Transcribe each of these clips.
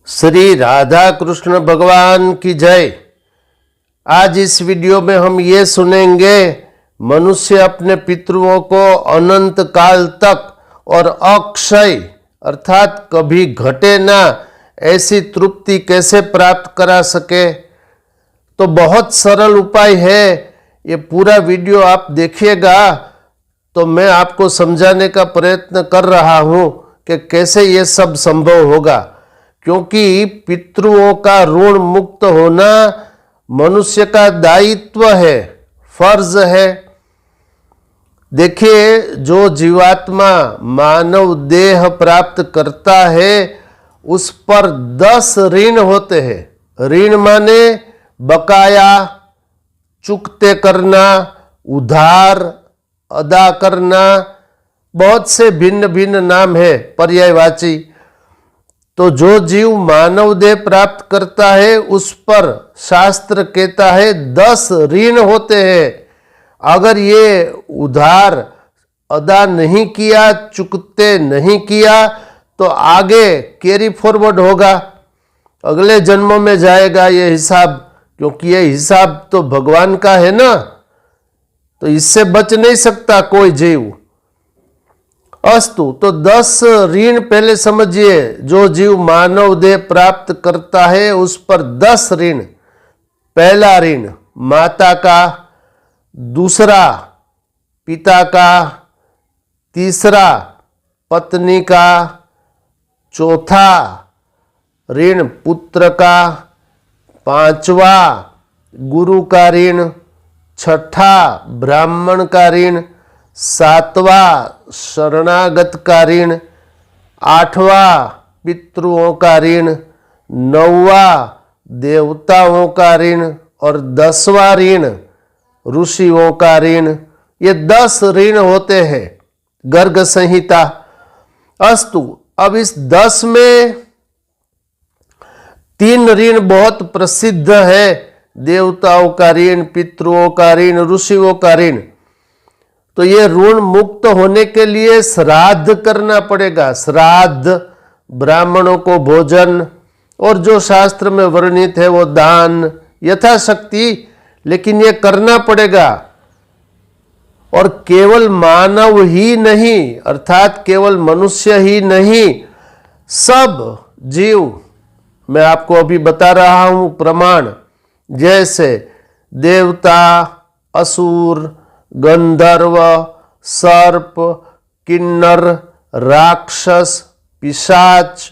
श्री राधा कृष्ण भगवान की जय। आज इस वीडियो में हम ये सुनेंगे, मनुष्य अपने पितरों को अनंत काल तक और अक्षय अर्थात कभी घटे ना ऐसी तृप्ति कैसे प्राप्त करा सके। तो बहुत सरल उपाय है, ये पूरा वीडियो आप देखिएगा तो मैं आपको समझाने का प्रयत्न कर रहा हूँ कि कैसे ये सब संभव होगा। क्योंकि पितरों का ऋण मुक्त होना मनुष्य का दायित्व है, फर्ज है। देखिए, जो जीवात्मा मानव देह प्राप्त करता है उस पर 10 ऋण होते हैं। ऋण माने बकाया, चुकते करना, उधार अदा करना, बहुत से भिन्न भिन्न नाम है पर्यायवाची। तो जो जीव मानव देह प्राप्त करता है उस पर शास्त्र कहता है 10 ऋण होते हैं। अगर ये उधार अदा नहीं किया, चुकते नहीं किया तो आगे कैरी फॉरवर्ड होगा, अगले जन्मों में जाएगा ये हिसाब। क्योंकि ये हिसाब तो भगवान का है ना, तो इससे बच नहीं सकता कोई जीव। अस्तु, तो 10 ऋण पहले समझिए। जो जीव मानव देह प्राप्त करता है उस पर 10 ऋण। पहला ऋण माता का, दूसरा पिता का, तीसरा पत्नी का, चौथा ऋण पुत्र का, पांचवा गुरु का ऋण, छठा ब्राह्मण का ऋण, सातवा शरणागत का ऋण, आठवां पितरों का ऋण, नौवा देवताओं का ऋण और 10वां ऋण ऋषियों का ऋण। ये 10 ऋण होते हैं, गर्ग संहिता। अस्तु, अब इस 10 में 3 ऋण बहुत प्रसिद्ध है, देवताओं का ऋण, पितरों का ऋण, ऋषियों का ऋण। तो ये ऋण मुक्त होने के लिए श्राद्ध करना पड़ेगा। श्राद्ध, ब्राह्मणों को भोजन और जो शास्त्र में वर्णित है वो दान यथाशक्ति, लेकिन ये करना पड़ेगा। और केवल मानव ही नहीं, अर्थात केवल मनुष्य ही नहीं, सब जीव, मैं आपको अभी बता रहा हूं प्रमाण, जैसे देवता, असुर, गंधर्व, सर्प, किन्नर, राक्षस, पिशाच,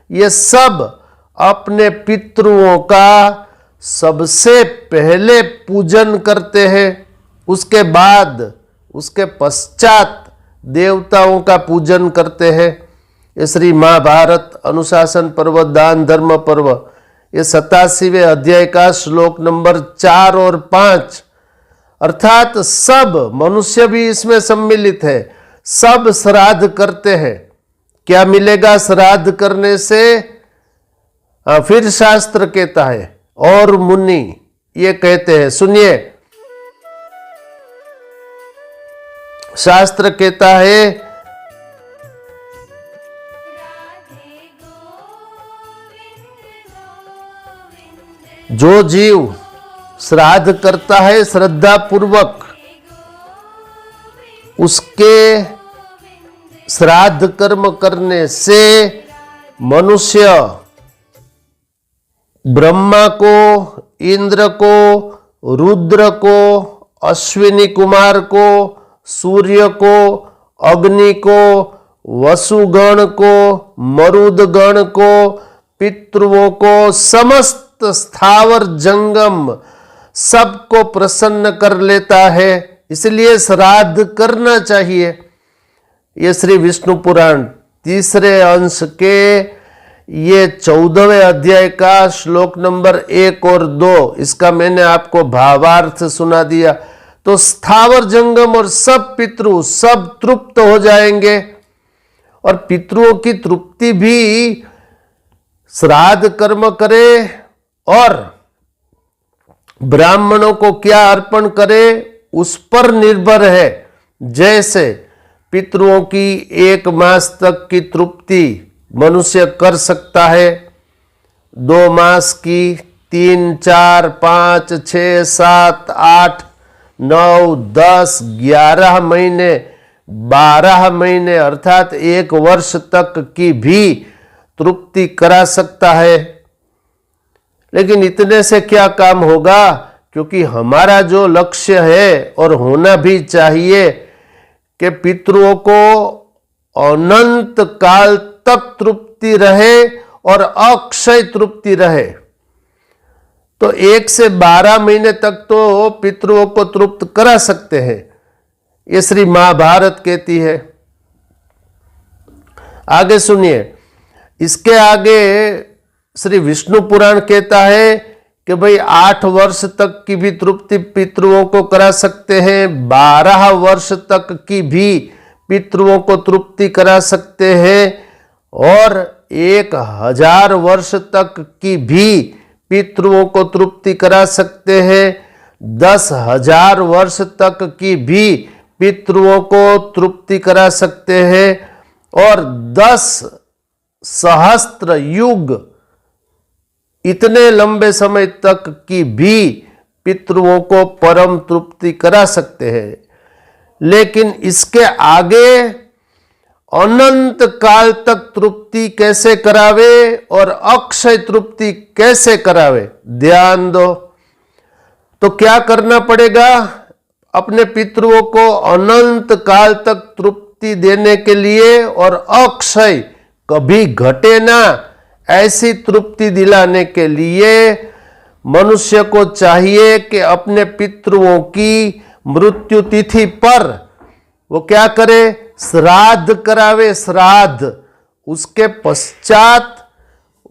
ये सब अपने पितरों का सबसे पहले पूजन करते हैं। उसके बाद, उसके पश्चात देवताओं का पूजन करते हैं। ये श्री महाभारत अनुशासन पर्व, दान धर्म पर्व, ये 87वें अध्याय का श्लोक नंबर 4 और 5। अर्थात सब मनुष्य भी इसमें सम्मिलित है, सब श्राद्ध करते हैं। क्या मिलेगा श्राद्ध करने से? फिर शास्त्र कहता है, और मुनि ये कहते हैं, सुनिए, शास्त्र कहता है, जो जीव श्राद्ध करता है श्रद्धा पूर्वक, उसके श्राद्ध कर्म करने से मनुष्य ब्रह्मा को, इंद्र को, रुद्र को, अश्विनी कुमार को, सूर्य को, अग्नि को, वसुगण को, मरुदगण को, पितरों को, समस्त स्थावर जंगम सबको प्रसन्न कर लेता है। इसलिए श्राद्ध करना चाहिए। ये श्री विष्णु पुराण 3रे अंश के ये 14वें अध्याय का श्लोक नंबर 1 और 2, इसका मैंने आपको भावार्थ सुना दिया। तो स्थावर जंगम और सब पितृ सब तृप्त हो जाएंगे। और पितरों की तृप्ति भी श्राद्ध कर्म करे और ब्राह्मणों को क्या अर्पण करे उस पर निर्भर है। जैसे पितरों की 1 मास तक की तृप्ति मनुष्य कर सकता है, 2 मास की, 3, 4, 5, 6, 7, 8, 9, 10, 11 महीने, 12 महीने अर्थात 1 वर्ष तक की भी तृप्ति करा सकता है। लेकिन इतने से क्या काम होगा, क्योंकि हमारा जो लक्ष्य है और होना भी चाहिए कि पितरों को अनंत काल तक तृप्ति रहे और अक्षय तृप्ति रहे। तो 1 से 12 महीने तक तो पितरों को तृप्त करा सकते हैं, ये श्री महाभारत कहती है। आगे सुनिए, इसके आगे श्री विष्णु पुराण कहता है कि भाई 8 वर्ष तक की भी तृप्ति पितरों को करा सकते हैं, 12 वर्ष तक की भी पितरों को तृप्ति करा सकते हैं, और 1000 वर्ष तक की भी पितरों को तृप्ति करा सकते हैं, 10,000 वर्ष तक की भी पितरों को तृप्ति करा सकते हैं, और 10 सहस्त्र युग इतने लंबे समय तक की भी पितरों को परम तृप्ति करा सकते हैं। लेकिन इसके आगे अनंत काल तक तृप्ति कैसे करावे और अक्षय तृप्ति कैसे करावे, ध्यान दो। तो क्या करना पड़ेगा, अपने पितरों को अनंत काल तक तृप्ति देने के लिए और अक्षय कभी घटे ना ऐसी तृप्ति दिलाने के लिए मनुष्य को चाहिए कि अपने पितरों की मृत्यु तिथि पर वो क्या करे, श्राद्ध करावे, श्राद्ध। उसके पश्चात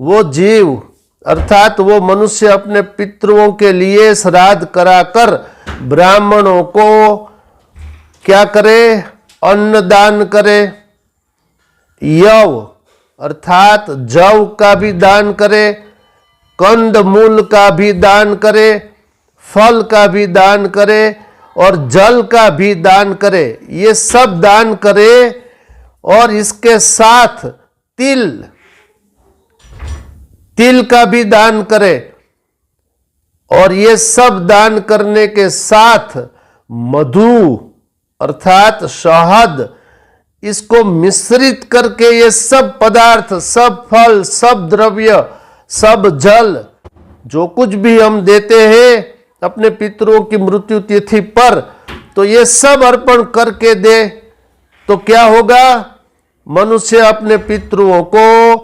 वो जीव अर्थात वो मनुष्य अपने पितरों के लिए श्राद्ध कराकर ब्राह्मणों को क्या करे, अन्नदान करे, यव अर्थात जव का भी दान करे, कंद मूल का भी दान करे, फल का भी दान करे और जल का भी दान करे। ये सब दान करे और इसके साथ तिल का भी दान करे, और ये सब दान करने के साथ मधु अर्थात शहद इसको मिश्रित करके ये सब पदार्थ, सब फल, सब द्रव्य, सब जल जो कुछ भी हम देते हैं अपने पितरों की मृत्यु तिथि पर, तो ये सब अर्पण करके दे, तो क्या होगा, मनुष्य अपने पितरों को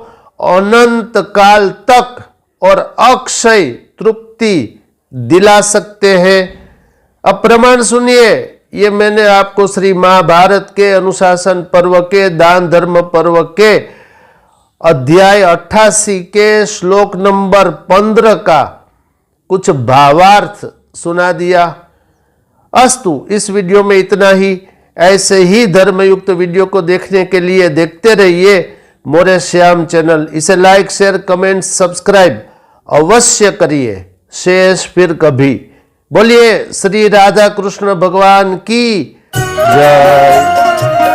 अनंत काल तक और अक्षय तृप्ति दिला सकते हैं। अब प्रमाण सुनिए, ये मैंने आपको श्री महाभारत के अनुशासन पर्व के दान धर्म पर्व के अध्याय 88 के श्लोक नंबर 15 का कुछ भावार्थ सुना दिया। अस्तु, इस वीडियो में इतना ही। ऐसे ही धर्मयुक्त वीडियो को देखने के लिए देखते रहिए मोरे श्याम चैनल। इसे लाइक, शेयर, कमेंट, सब्सक्राइब अवश्य करिए। शेष फिर कभी। बोलिए श्री राधा कृष्ण भगवान की जय।